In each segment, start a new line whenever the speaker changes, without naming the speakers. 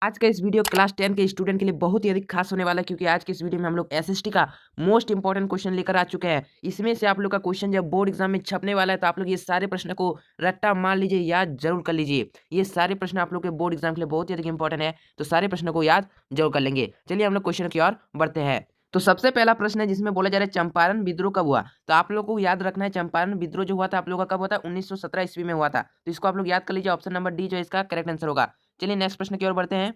आज का इस वीडियो क्लास 10 के स्टूडेंट के लिए बहुत ही अधिक खास होने वाला है, क्योंकि आज के इस वीडियो में हम लोग एसएसटी का मोस्ट इंपॉर्टेंट क्वेश्चन लेकर आ चुके हैं। इसमें से आप लोग का क्वेश्चन जब बोर्ड एग्जाम में छपने वाला है तो आप लोग ये सारे प्रश्न को रट्टा मार लीजिए, याद जरूर कर लीजिए। ये सारे प्रश्न आप लोग के बोर्ड एग्जाम के लिए बहुत ही अधिक इंपॉर्टेंट है, तो सारे प्रश्नों को याद जरूर कर लेंगे। चलिए हम लोग क्वेश्चन की ओर बढ़ते हैं। तो सबसे पहला प्रश्न है जिसमें बोला जा रहा है चंपारण विद्रोह कब हुआ। तो आप लोग को याद रखना है चंपारण विद्रोह जो हुआ था आप लोगों का कब हुआ था, 1917 ईस्वी में हुआ था। तो इसको आप लोग याद कर लीजिए, ऑप्शन नंबर डी जो है इसका करेक्ट आंसर होगा। चलिए नेक्स्ट प्रश्न की ओर बढ़ते हैं।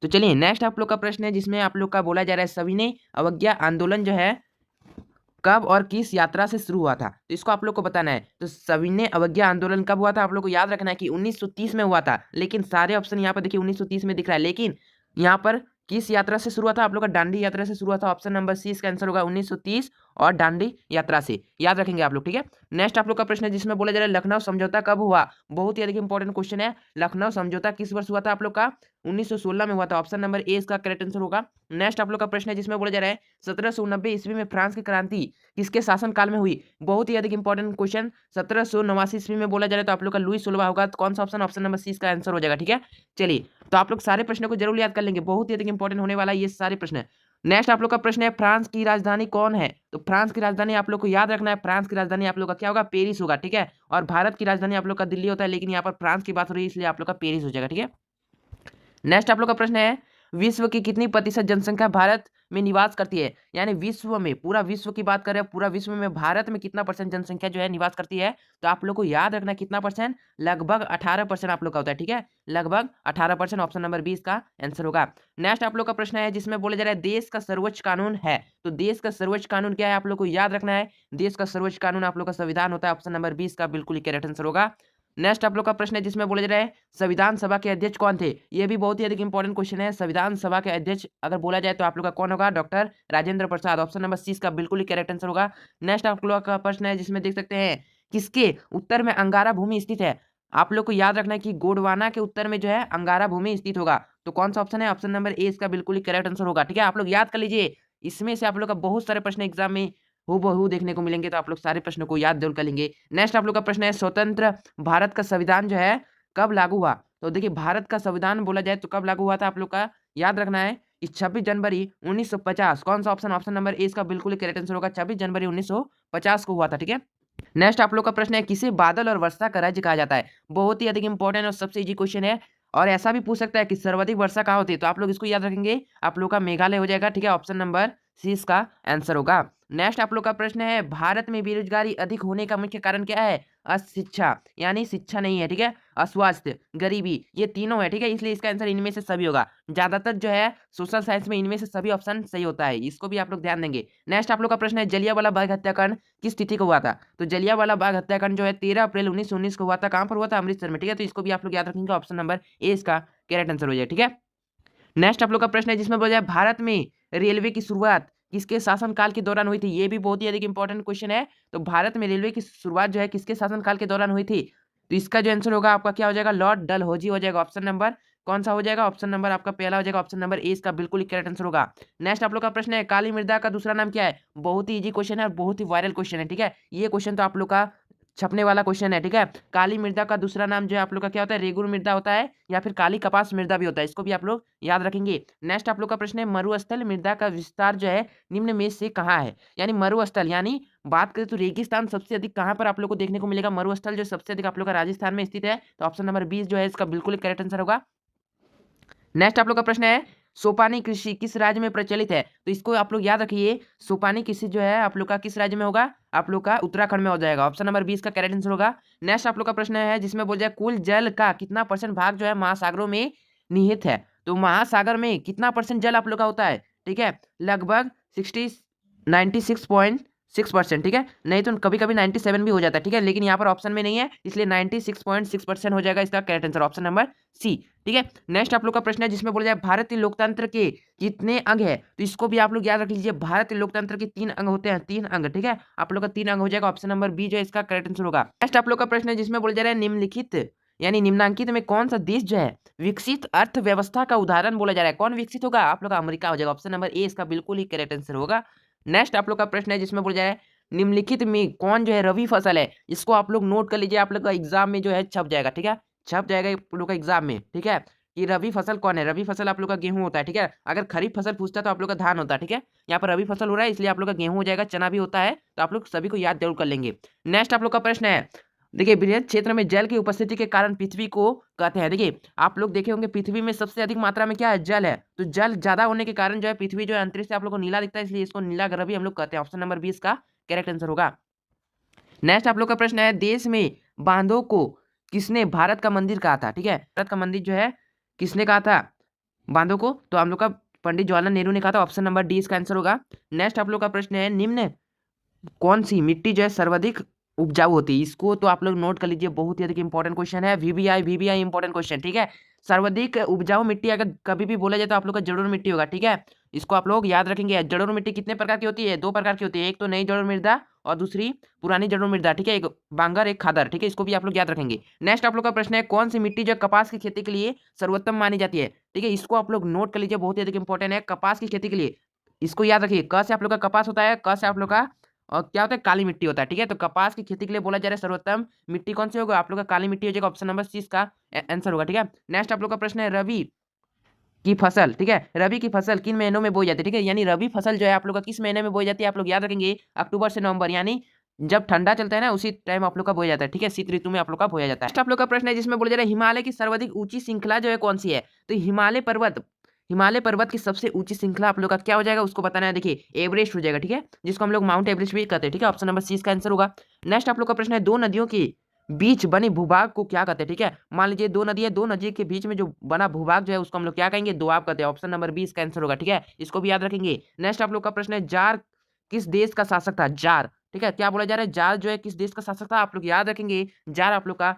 तो चलिए नेक्स्ट आप लोग का प्रश्न है जिसमें आप लोग का बोला जा रहा है सविनय अवज्ञा आंदोलन जो है कब और किस यात्रा से शुरू हुआ था। तो इसको आप लोग को बताना है। तो सविनय अवज्ञा आंदोलन कब हुआ था, आप लोग को याद रखना है कि 1930 में हुआ था। लेकिन सारे ऑप्शन यहाँ पर देखिए 1930 में दिख रहा है, लेकिन यहाँ पर किस यात्रा से शुरू हुआ था, आप लोग का दांडी यात्रा से शुरू हुआ था। ऑप्शन नंबर सी इसका आंसर होगा 1930 और दांडी यात्रा से, याद रखेंगे आप लोग। ठीक है, नेक्स्ट आप लोग का प्रश्न है जिसमें बोला जा रहा है लखनऊ समझौता कब हुआ। बहुत ही अधिक इंपॉर्टेंट क्वेश्चन है। लखनऊ समझौता किस वर्ष हुआ था आप लोग का, 1916 में हुआ था। ऑप्शन नंबर ए इसका करेक्ट आंसर होगा। नेक्स्ट आप लोग का प्रश्न है जिसमें बोला जा रहा है 1790 ईस्वी में फ्रांस की क्रांति किसके शासन काल में हुई। बहुत ही अधिक इंपॉर्टेंट क्वेश्चन। 1789 ईस्वी में बोला जा रहा है तो आप लोग का लुई सोलवा होगा। तो कौन सा ऑप्शन, ऑप्शन नंबर सी इसका आंसर हो जाएगा। ठीक है, चलिए तो आप लोग सारे प्रश्नों को जरूर याद कर लेंगे, बहुत ही अधिक इंपॉर्टेंट होने वाला है ये सारे प्रश्न। नेक्स्ट आप लोग का प्रश्न है फ्रांस की राजधानी कौन है। तो फ्रांस की राजधानी आप लोग को याद रखना है, फ्रांस की राजधानी आप लोग का क्या होगा, पेरिस होगा। ठीक है, और भारत की राजधानी आप लोग का दिल्ली होता है, लेकिन यहाँ पर फ्रांस की बात हो रही है इसलिए आप लोग का पेरिस हो जाएगा। ठीक है, नेक्स्ट आप लोग का प्रश्न है विश्व की कितनी प्रतिशत जनसंख्या भारत में निवास करती है। यानी विश्व में, पूरा विश्व की बात करें, पूरा विश्व में भारत में कितना परसेंट जनसंख्या जो है निवास करती है। तो आप लोग को याद रखना कितना परसेंट, लगभग 18% आप लोग का होता है। ठीक है, लगभग 18%, ऑप्शन नंबर 20 का आंसर होगा। नेक्स्ट आप लोग का प्रश्न है जिसमें बोला जा रहा है देश का सर्वोच्च कानून है। तो देश का सर्वोच्च कानून क्या है आप लोग को याद रखना है। देश का सर्वोच्च कानून आप लोग का संविधान होता है। ऑप्शन नंबर 20 का बिल्कुल ही करेक्ट आंसर होगा। नेक्स्ट आप लोग का प्रश्न है जिसमें बोला जा रहा है संविधान सभा के अध्यक्ष कौन थे। ये भी बहुत ही अधिक इंपॉर्टेंट क्वेश्चन है। संविधान सभा के अध्यक्ष अगर बोला जाए तो आप लोग का कौन होगा, doctor Rajendra Prasad. Option number सी का बिल्कुल ही करेक्ट आंसर होगा। नेक्स्ट आप लोग का प्रश्न है जिसमें देख सकते हैं किसके उत्तर में अंगारा भूमि स्थित है। आप लोग को याद रखना है कि गोंडवाना के उत्तर में जो है अंगारा भूमि स्थित होगा। तो कौन सा ऑप्शन है, ऑप्शन नंबर ए इसका बिल्कुल ही करेक्ट आंसर होगा। ठीक है, आप लोग याद कर लीजिए, इसमें से आप लोग का बहुत सारे प्रश्न एग्जाम में हूबहू देखने को मिलेंगे, तो आप लोग सारे प्रश्नों को याद जरूर कर लेंगे। नेक्स्ट आप लोग का प्रश्न है स्वतंत्र भारत का संविधान जो है कब लागू हुआ। तो देखिए भारत का संविधान बोला जाए तो कब लागू हुआ था, आप लोग का याद रखना है कि 26 जनवरी 1950। कौन सा ऑप्शन, ऑप्शन नंबर ए इसका बिल्कुल करेक्ट आंसर होगा। 26 जनवरी 1950 को हुआ था। ठीक है, नेक्स्ट आप लोग का प्रश्न है किसे बादल और वर्षा का राज्य कहा जाता है। बहुत ही अधिक इंपॉर्टेंट और सबसे इजी क्वेश्चन है। और ऐसा भी पूछ सकता है कि सर्वाधिक वर्षा कहाँ होती है। तो आप लोग इसको याद रखेंगे, आप लोग का मेघालय हो जाएगा। ठीक है, ऑप्शन नंबर सी इसका आंसर होगा। नेक्स्ट आप लोग का प्रश्न है भारत में बेरोजगारी अधिक होने का मुख्य कारण क्या है। अशिक्षा, यानी शिक्षा नहीं है। ठीक है, अस्वास्थ्य, गरीबी, ये तीनों है। ठीक है, इसलिए इसका आंसर इनमें से सभी होगा। ज्यादातर जो है सोशल साइंस में इनमें से सभी ऑप्शन सही होता है, इसको भी आप लोग ध्यान देंगे। नेक्स्ट आप लोग का प्रश्न है जलियांवाला बाग हत्याकांड किस तिथि को हुआ था। तो जलियांवाला बाग हत्याकांड जो है 13 अप्रैल 1919 को हुआ था। कहां पर हुआ था, अमृतसर में। ठीक है, तो इसको भी आप लोग याद रखेंगे, ऑप्शन नंबर ए इसका करेक्ट आंसर हो जाए। ठीक है, नेक्स्ट आप लोग का प्रश्न है जिसमें बोला जाए भारत में रेलवे की शुरुआत किसके शासनकाल के दौरान हुई थी। ये भी बहुत ही अधिक इंपॉर्टेंट क्वेश्चन है। तो भारत में रेलवे की शुरुआत जो है किसके शासनकाल के दौरान हुई थी। तो इसका जो आंसर होगा आपका क्या हो जाएगा, लॉर्ड डलहौजी हो जाएगा। ऑप्शन नंबर कौन सा हो जाएगा, ऑप्शन नंबर आपका पहला हो जाएगा, ऑप्शन नंबर ए इसका बिल्कुल ही करेक्ट आंसर होगा। नेक्स्ट आप लोग का प्रश्न है काली मृदा का दूसरा नाम क्या है। बहुत ही इजी क्वेश्चन है और बहुत ही वायरल क्वेश्चन है। ठीक है, ये क्वेश्चन तो आप लोग का छपने वाला क्वेश्चन है। ठीक है, काली मृदा का दूसरा नाम जो है आप लोग का क्या होता है, रेगुर मृदा होता है, या फिर काली कपास मृदा भी होता है। इसको भी आप लोग याद रखेंगे। नेक्स्ट आप लोग का प्रश्न है मरुस्थल मृदा का विस्तार जो है निम्न में से कहाँ है। यानी मरुस्थल, यानी बात करें तो रेगिस्तान सबसे अधिक कहाँ पर आप लोग को देखने को मिलेगा। मरुस्थल जो सबसे अधिक आप लोग का राजस्थान में स्थित है। तो ऑप्शन नंबर 20 जो है इसका बिल्कुल करेक्ट आंसर होगा। नेक्स्ट आप लोग का प्रश्न है सोपानी कृषि किस राज्य में प्रचलित है। तो इसको आप लोग याद रखिए, सोपानी कृषि जो है आप लोग का किस राज्य में होगा, आप लोग का उत्तराखंड में हो जाएगा। ऑप्शन नंबर 20 का करेक्ट आंसर होगा। नेक्स्ट आप लोग का प्रश्न है जिसमें बोल जाए कुल जल का कितना परसेंट भाग जो है महासागरों में निहित है। तो महासागर में कितना परसेंट जल आप लोग का होता है। ठीक है, लगभग 96.6%। ठीक है, नहीं तो कभी कभी 97 भी हो जाता है। ठीक है, लेकिन यहाँ पर ऑप्शन में नहीं है, इसलिए 96.6% हो जाएगा इसका correct answer, option number C. ठीक है, नेक्स्ट आप लोग का प्रश्न है जिसमें बोला जाए भारतीय लोकतंत्र के कितने अंग है। तो इसको भी आप लोग याद रख लीजिए, भारतीय लोकतंत्र के 3 अंग होते हैं, 3 अंग। ठीक है, आप लोग का 3 अंग हो जाएगा, ऑप्शन नंबर बी जो है इसका करेक्ट आंसर होगा। नेक्स्ट आप लोग का प्रश्न है जिसमें बोला जा रहा है निम्नलिखित यानी निम्नांकित में कौन सा देश जो है विकसित अर्थव्यवस्था का उदाहरण बोला जा रहा है। कौन विकसित होगा, आप लोग का अमेरिका हो जाएगा। ऑप्शन नंबर ए इसका बिल्कुल ही करेक्ट आंसर होगा। नेक्स्ट आप लोग का प्रश्न है जिसमें बोला जा रहा है निम्नलिखित में कौन जो है रवि फसल है। इसको आप लोग नोट कर लीजिए, आप लोग का एग्जाम में जो है छप जाएगा। ठीक है, छप जाएगा आप लोग का एग्जाम में। ठीक है, कि रबी फसल कौन है। रबी फसल आप लोग का गेहूं होता है, ठीक है। अगर खरीफ फसल पूछता है तो आप लोग का धान होता है, ठीक है। यहाँ पर रबी फसल हो रहा है इसलिए आप लोग का गेहूं हो जाएगा, चना भी होता है, तो आप लोग सभी को याद जरूर कर लेंगे। नेक्स्ट आप लोग का प्रश्न है, देखिए बृहद क्षेत्र में जल की उपस्थिति के कारण पृथ्वी को कहते हैं। देखिए आप लोग देखे होंगे पृथ्वी में सबसे अधिक मात्रा में क्या है, जल है। तो जल ज्यादा होने के कारण जो है पृथ्वी जो है अंतरिक्ष से आप लोग को नीला दिखता है, इसलिए इसको नीला ग्रह भी हम लोग कहते हैं। ऑप्शन नंबर 20 का करेक्ट आंसर होगा। नेक्स्ट आप लोग का प्रश्न है, देश में बांधों को किसने भारत का मंदिर कहा था, ठीक है। भारत का मंदिर जो है किसने कहा था बांधों को, तो हम लोग का पंडित जवाहरलाल नेहरू ने कहा था। ऑप्शन नंबर डी इसका आंसर होगा। नेक्स्ट आप लोग का प्रश्न है, निम्न कौन सी मिट्टी जो है सर्वाधिक उपजाऊ होती है। इसको तो आप लोग नोट कर लीजिए, बहुत ही अधिक इंपॉर्टेंट क्वेश्चन है। वीबीआई इंपॉर्टेंट क्वेश्चन, ठीक है। सर्वाधिक उपजाऊ मिट्टी अगर कभी भी बोला जाए तो आप लोग का जलोढ़ मिट्टी होगा, ठीक है। इसको आप लोग याद रखेंगे। जलोढ़ मिट्टी कितने प्रकार की होती है, 2 प्रकार की होती है। एक तो नई जलोढ़ मृदा और दूसरी पुरानी जलोढ़ मृदा, ठीक है। एक बांगर एक खादर, ठीक है। इसको भी आप लोग याद रखेंगे। नेक्स्ट आप लोग का प्रश्न है, कौन सी मिट्टी जो कपास की खेती के लिए सर्वोत्तम मानी जाती है, ठीक है। इसको आप लोग नोट कर लीजिए, बहुत ही अधिक इंपॉर्टेंट है कपास की खेती के लिए। इसको याद रखिए, क से आप लोग का कपास होता है, क से आप लोग का और क्या होता है, काली मिट्टी होता है, ठीक है। तो कपास की खेती के लिए बोला जा रहा है सर्वोत्तम मिट्टी कौन सी होगा, आप लोग का काली मिट्टी हो जाएगा। ऑप्शन नंबर 30 का आंसर होगा, ठीक है। नेक्स्ट आप लोग का प्रश्न है, रबी की फसल, ठीक है। रबी की फसल किन महीनों में बोई जाती है, ठीक है। यानी रबी फसल जो है आप लोग का किस महीने में बोई जाती है, आप लोग याद रखेंगे अक्टूबर से नवंबर, यानी जब ठंडा चलता है ना उसी टाइम आप लोग का बोया जाता है, ठीक है। शीत ऋतु में आप लोग का बोया जाता है। नेक्स्ट आप लोग का प्रश्न है जिसमें बोला जा रहा है, हिमालय की सर्वाधिक ऊंची श्रृंखला जो है कौन सी है। तो हिमालय पर्वत की सबसे ऊंची श्रृंखला आप लोग का क्या हो जाएगा, उसको बताना है। देखिए एवरेस्ट हो जाएगा, ठीक है, जिसको हम लोग माउंट एवरेस्ट भी कहते हैं, ठीक है। ऑप्शन नंबर 30 का आंसर होगा। नेक्स्ट आप लोग का प्रश्न है, दो नदियों के बीच बने भूभाग को क्या कहते हैं, ठीक है। मान लीजिए दो नदी है, दो नदी के बीच में जो बना भूभाग जो है उसको हम लोग क्या कहेंगे, दोआब कहते हैं। ऑप्शन नंबर 20 का आंसर होगा, ठीक है। इसको भी याद रखेंगे। नेक्स्ट आप लोग का प्रश्न है, जार किस देश का शासक था। जार, ठीक है, क्या बोला जा रहा है, जार जो है किस देश का शासक था, आप लोग याद रखेंगे। जार आप लोग का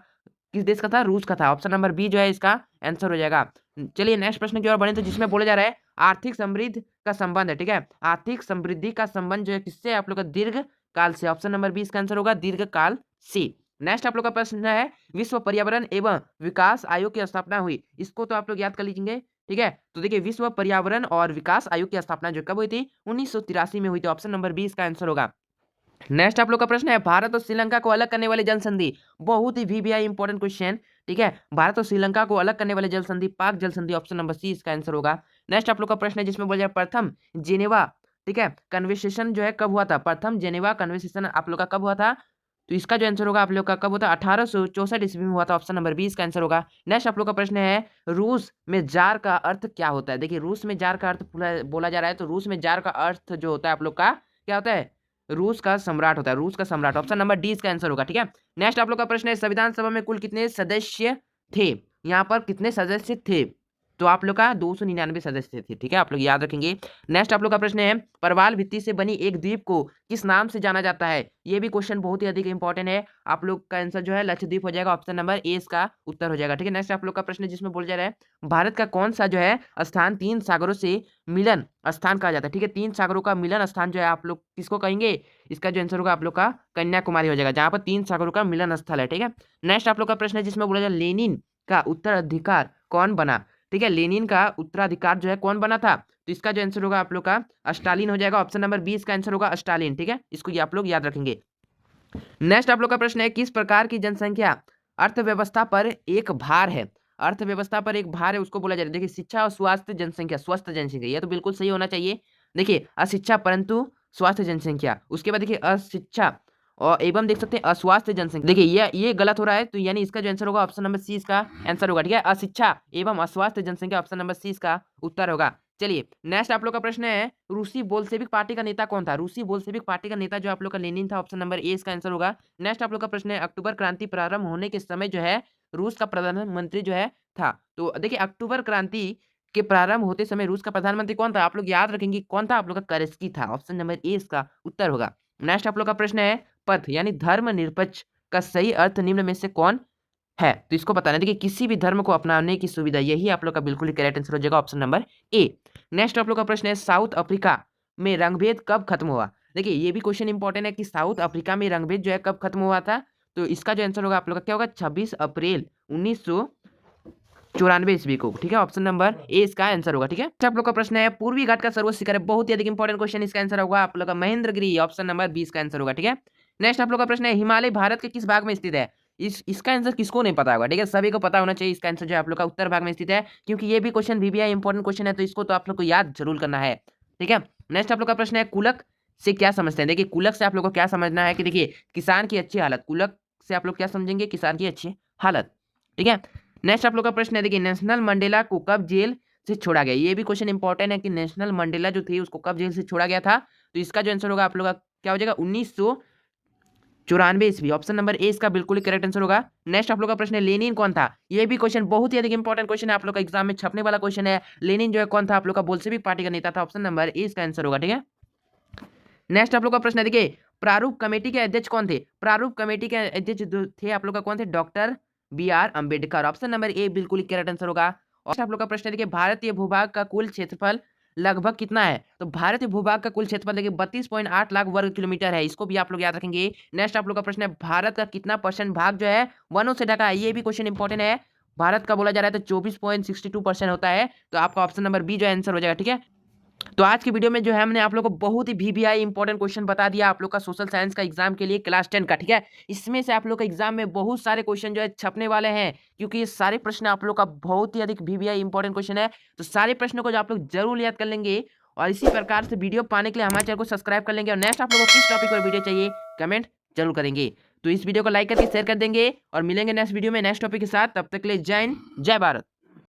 किस देश का था, रूस का था। ऑप्शन नंबर बी जो है इसका आंसर हो जाएगा। चलिए नेक्स्ट प्रश्न की ओर बढ़े, तो जिसमें बोला जा रहा है, आर्थिक समृद्धि का संबंध है, ठीक है। आर्थिक समृद्धि का संबंध जो है किससे, आप लोग का दीर्घ काल से। ऑप्शन नंबर 20 का आंसर होगा, दीर्घ काल से। नेक्स्ट आप लोग का प्रश्न है, विश्व पर्यावरण एवं विकास आयोग की स्थापना हुई। इसको तो आप लोग याद कर लीजिए, ठीक है। तो देखिए विश्व पर्यावरण और विकास आयोग की स्थापना जो कब हुई थी, 1983 में हुई थी। ऑप्शन नंबर 20 का आंसर होगा। नेक्स्ट आप लोग का प्रश्न है, भारत और श्रीलंका को अलग करने वाली जल संधि। बहुत ही वीवीआई इंपॉर्टेंट क्वेश्चन, ठीक है। भारत और श्रीलंका को अलग करने वाले जल संधि पाक जल संधि। ऑप्शन नंबर सी इसका आंसर होगा। नेक्स्ट आप लोग का प्रश्न है जिसमें बोला जाए, प्रथम जेनेवा, ठीक है, कन्वर्सेशन जो है कब हुआ था। प्रथम जेनेवा कन्वर्सेशन आप लोग का कब हुआ था, तो इसका जो आंसर होगा आप लोग का कब होता है, 1864 ईस्वी में हुआ था। ऑप्शन नंबर 20 का आंसर होगा। नेक्स्ट आप लोग का प्रश्न है, रूस में जार का अर्थ क्या होता है। देखिए रूस में जार का अर्थ बोला जा रहा है, तो रूस में जार का अर्थ जो होता है आप लोग का क्या होता है, रूस का सम्राट होता है, रूस का सम्राट। ऑप्शन नंबर डी इसका आंसर होगा, ठीक है। नेक्स्ट आप लोग का प्रश्न है, संविधान सभा में कुल कितने सदस्य थे। यहाँ पर कितने सदस्य थे, तो आप लोग का 299 सदस्य थे, ठीक है, आप लोग याद रखेंगे। नेक्स्ट आप लोग का प्रश्न है, परवाल भित्ति से बनी एक द्वीप को किस नाम से जाना जाता है। ये भी क्वेश्चन बहुत ही अधिक इंपॉर्टेंट है। आप लोग का आंसर जो है लक्षद्वीप हो जाएगा। ऑप्शन नंबर ए इसका उत्तर हो जाएगा, ठीक है। नेक्स्ट आप लोग का प्रश्न है जिसमें बोला जा रहा है, भारत का कौन सा जो है स्थान तीन सागरों से मिलन स्थान कहा जाता है, ठीक है। तीन सागरों का मिलन स्थान जो है आप लोग किसको कहेंगे, इसका जो आंसर होगा आप लोग का कन्याकुमारी हो जाएगा, जहाँ पर तीन सागरों का मिलन स्थल है, ठीक है। नेक्स्ट आप लोग का प्रश्न है जिसमें बोला जाए, लेनिन का उत्तराधिकार कौन बना, ठीक है। लेनिन का उत्तराधिकार जो है कौन बना था, तो इसका जो आंसर होगा आप लोग का स्टालिन हो जाएगा। ऑप्शन नंबर 20 का आंसर होगा स्टालिन, ठीक है। इसको ये आप लोग याद रखेंगे। नेक्स्ट आप लोग का प्रश्न है, किस प्रकार की जनसंख्या अर्थव्यवस्था पर एक भार है। अर्थव्यवस्था पर एक भार है उसको बोला जा रहा है। देखिए शिक्षा और स्वास्थ्य जनसंख्या, स्वस्थ जनसंख्या, ये तो बिल्कुल सही होना चाहिए। देखिए अशिक्षा परंतु स्वास्थ्य जनसंख्या, उसके बाद देखिए अशिक्षा और एवं देख सकते हैं अस्वास्थ्य जनसंख्या। देखिए ये गलत हो रहा है, तो यानी इसका जो आंसर होगा ऑप्शन नंबर सी इसका आंसर होगा, ठीक है। अशिक्षा एवं अस्वास्थ्य जनसंख्या, ऑप्शन नंबर सी इसका उत्तर होगा। चलिए नेक्स्ट आप लोग का प्रश्न है, रूसी बोल्शेविक पार्टी का नेता कौन था। रूसी बोल्शेविक पार्टी का नेता जो आप लोग का लेनिन था। ऑप्शन नंबर ए इसका आंसर होगा। नेक्स्ट आप लोग का प्रश्न है, अक्टूबर क्रांति प्रारंभ होने के समय जो है रूस का प्रधानमंत्री जो है था। तो देखिए अक्टूबर क्रांति के प्रारंभ होते समय रूस का प्रधानमंत्री कौन था, आप लोग याद रखेंगे कौन था, आप लोग का करस्की था। ऑप्शन नंबर ए इसका उत्तर होगा। नेक्स्ट आप लोग का प्रश्न है, पथ यानी धर्मनिरपेक्ष का सही अर्थ निम्न में से कौन है, तो इसको बताना। देखिए किसी भी धर्म को अपनाने की सुविधा, यही आप लोग का बिल्कुल करेक्ट आंसर हो जाएगा। Option number A. नेक्स्ट आप लोग का प्रश्न है, साउथ अफ्रीका में रंगभेद कब खत्म हुआ। देखिए ये भी क्वेश्चन इंपॉर्टेंट है कि साउथ अफ्रीका में रंगभेद जो है कब खत्म हुआ था, तो इसका जो आंसर होगा आप लोग का क्या होगा, 26 अप्रैल 1994 ईस्वी को, ठीक है। ऑप्शन नंबर ए इसका आंसर होगा, ठीक है। आप लोग का प्रश्न है, पूर्वी घाट का सर्वोच्च शिखर है, बहुत ही अधिक इंपॉर्टेंट क्वेश्चन, इसका आंसर होगा आप लोग का महेंद्रगिरी। ऑप्शन नंबर 20 का आंसर होगा, ठीक है। नेक्स्ट आप लोग का प्रश्न है, हिमालय भारत के किस भाग में स्थित है। इसका आंसर किसको नहीं पता होगा, ठीक है, सभी को पता होना चाहिए। इसका आंसर जो है आप लोग का उत्तर भाग में स्थित है, क्योंकि ये भी क्वेश्चन VBI इंपॉर्टेंट क्वेश्चन है, तो इसको तो आप लोग को याद जरूर करना है, ठीक है। नेक्स्ट आप लोग का प्रश्न है, कुलक से क्या समझते हैं। देखिए कुलक से आप लोग को क्या समझना है कि देखिए किसान की अच्छी हालत, कुलक से आप लोग क्या समझेंगे, किसान की अच्छी हालत, ठीक है। नेक्स्ट आप लोग का प्रश्न है, देखिए नेशनल मंडेला को कब जेल से छोड़ा गया। ये भी क्वेश्चन इंपॉर्टेंट है कि नेशनल मंडेला जो थे उसको कब जेल से छोड़ा गया था। तो इसका जो आंसर होगा आप लोग का क्या हो जाएगा, 1994 ईस्वी। ऑप्शन नंबर ए इसका बिल्कुल ही करेक्ट आंसर होगा। नेक्स्ट आप लोग का प्रश्न है, लेनिन कौन था। ये भी क्वेश्चन बहुत ही अधिक इंपॉर्टेंट क्वेश्चन है, आप लोग का एग्जाम में छपने वाला क्वेश्चन है। लेनिन जो है कौन था, आप लोग का बोल्शेविक पार्टी का नेता था। ऑप्शन नंबर ए इसका आंसर होगा, ठीक है। नेक्स्ट आप लोग का प्रश्न है, देखिए प्रारूप कमेटी के अध्यक्ष कौन थे। प्रारूप कमेटी के अध्यक्ष जो थे आप लोग का कौन थे, doctor BR Ambedkar. Option number A बिल्कुल ही करेक्ट आंसर होगा। और आप लोग का प्रश्न है, देखिए भारतीय भूभाग का कुल क्षेत्रफल लगभग कितना है। तो भारतीय भूभाग का कुल क्षेत्रफल देखिए 32.8 लाख वर्ग किलोमीटर है, इसको भी आप लोग याद रखेंगे। नेक्स्ट आप लोग का प्रश्न है, भारत का कितना % भाग जो है वनों से ढका है। ये भी क्वेश्चन इंपॉर्टेंट है। भारत का बोला जा रहा है तो 24.62% होता है, तो आपका ऑप्शन नंबर बी जो आंसर हो जाएगा, ठीक है। तो आज की वीडियो में जो है हमने आप लोग को बहुत ही VBI इंपॉर्टेंट क्वेश्चन बता दिया आप लोग का सोशल साइंस का एग्जाम के लिए क्लास 10 का, ठीक है। इसमें से आप लोग का एग्जाम में बहुत सारे क्वेश्चन जो है छपने वाले हैं, क्योंकि ये सारे प्रश्न आप लोग का बहुत ही अधिक VBI इंपॉर्टेंट क्वेश्चन है। तो सारे प्रश्नों को जो आप लोग जरूर याद कर लेंगे, और इसी प्रकार से वीडियो पाने के लिए हमारे चैनल को सब्सक्राइब कर लेंगे। और नेक्स्ट आप लोग को किस टॉपिक पर वीडियो चाहिए कमेंट जरूर करेंगे। तो इस वीडियो को लाइक करके शेयर कर देंगे, और मिलेंगे नेक्स्ट वीडियो में नेक्स्ट टॉपिक के साथ। तब तक के लिए जय हिंद, जय भारत।